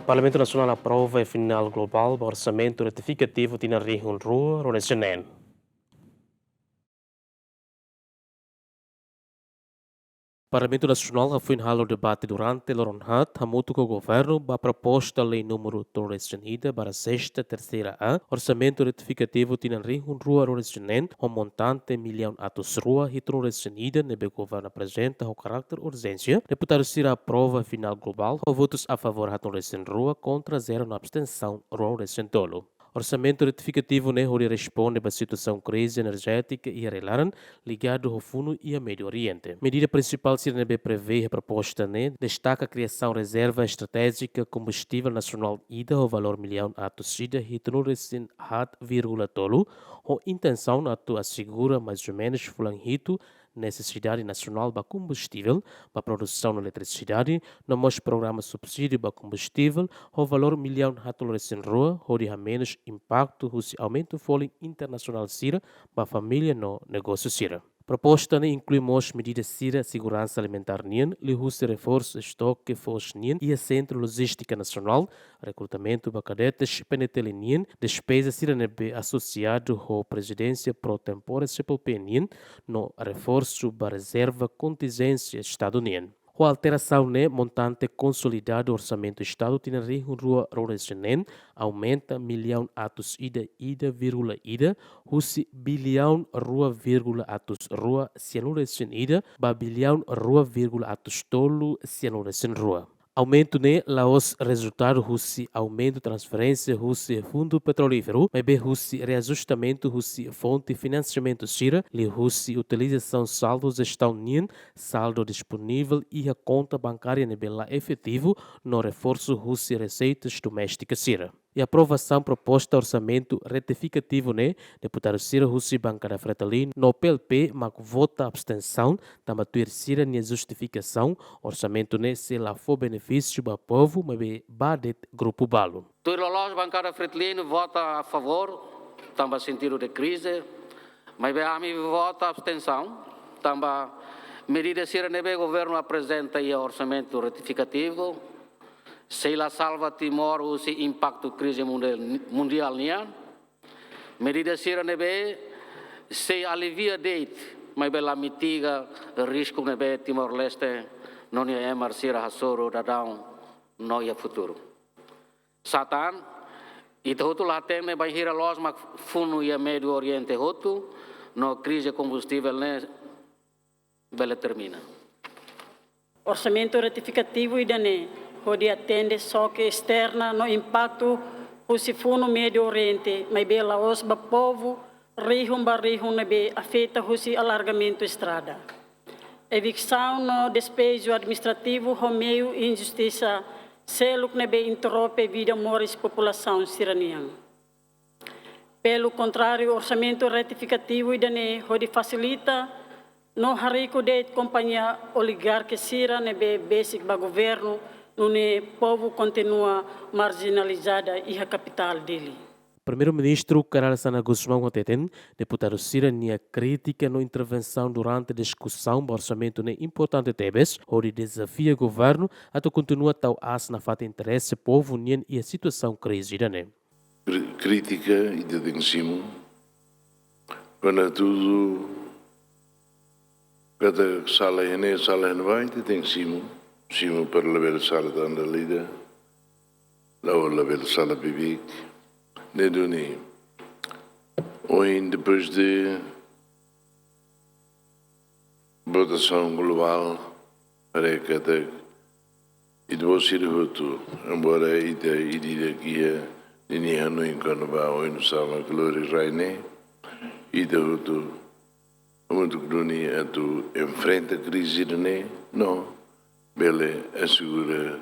Parlamento Nacional aprova a final global do orçamento retificativo de Rio Rua, Ronesenen. O Parlamento Nacional foi o debate durante o Ronhat, junto com o governo, a proposta lei número 300 para a sexta, terceira A, orçamento retificativo de Rio Rua, Ronesenen, com montante milhão atos rua, e Ronesenida, nebe governo apresenta o caráter urgência. Deputado Cira aprova a final global, com votos a favor de Ronesen Rua, contra zero na abstenção, Ronesen Tolo. Orçamento retificativo onde responde à situação crise energética e relaran ligado ao Fundo e ao Médio Oriente. Medida principal CNB prevê a proposta destaca a criação de reserva estratégica combustível nacional ida ao valor milhão a tossida e tenores em hat vírgula tolo, ou intenção a assegura mais ou menos fulanhito necessidade nacional de combustível para a produção de eletricidade, no nosso programa subsídio para combustível, o valor milhão de dólares em rua, onde há menos impacto o aumento folha internacional CIRA para a família no negócio CIRA. Proposta inclui medidas CIRA segurança alimentar NIN, lihusse reforço estoque FOS NIN e a Centro Logística Nacional, recrutamento para cadetes PNTL NIN, despesa CIRA associado à presidência pro tempore CPP NIN, no reforço para reserva contingência Estado NIN. A alteração montante consolidado do orçamento do Estado tem Rua Ronesenen aumenta milhão atos ida vírgula ida, husi bilhão rua vírgula atos rua cianuresen ida, ba bilhão rua vírgula atos tolo cianuresen rua. Aumento laos resultado husi aumento transferência husi fundo petrolífero, mas husi reajustamento husi fonte financiamento CIRA, li husi utilização saldos estão NIN, saldo disponível e a conta bancária nebela efetivo no reforço husi receitas domésticas CIRA. E aprovação proposta orçamento retificativo deputado Cira Hussi Bancada Fretalin no PLP, mas vota abstenção, também Cira nem justificação, orçamento se lá for benefício para o povo, mas badet grupo balo. Tuilolós Bancada Fretalin vota a favor, também sentido de crise, mas a mim vota abstenção, também medida Cira nebe governo apresenta aí orçamento retificativo. Se la salva Timor o se impacto crise mundial nian, medida Cira nebe se alivia date, mas bela mitiga risco nebe Timor Leste não é Cira Hasoro dadão não é futuro. Satan itu hotu laten ne bahira los mak funu ia Médio Oriente hotu no crise combustível ne bela termina. Orçamento retificativo e dane pode atender choque externa no impacto do Médio Oriente, mas bela os povo rihum nebe afeta o alargamento estrada. Evicção no despejo administrativo o meio injustiça seluk nebe interrompe vida moris população siraniana. Pelo contrário, orçamento retificativo e dane pode facilita no harico de companhia oligarca sira nebe basic ba governo o povo continua marginalizada e a capital dele. Primeiro-Ministro Carlos Sana Guzmão Oteten, deputado Cira nia crítica na intervenção durante a discussão do orçamento importante tebes, onde desafia o governo a continua tal na falta de interesse povo nien e a situação crise né. Crítica e detencimo, para tudo, cada sala vai detencimo. Siamo per la bella sala d'andare lì, la bella sala bibic, ne doni. Hoje, depois de votação global, para cada e depois ir outro, embora a ideia que a linha não encontra hoje no sala glória raine, e de outro, muito grande a tu enfrenta a crise não. Bele assegura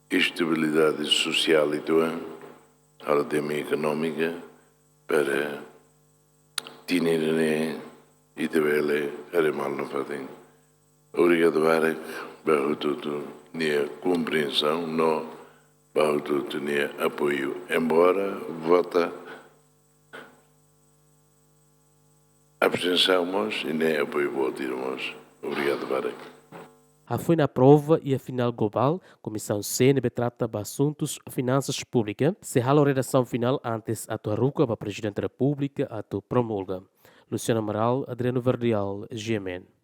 estabilidade social e a tema econômica para tinir e bele era mal não fazem. Obrigado Barak, bajo tudo nia compreensão, não bajo tudo nia apoio. Embora vota abstenção, mas e nem apoio votirmos. Obrigado Barak. foi na prova e a final global, Comissão CNB trata de assuntos finanças públicas, se a redação final antes a tua ruca para Presidente da República a tu promulga. Luciano Amaral, Adriano Verdial, GMN.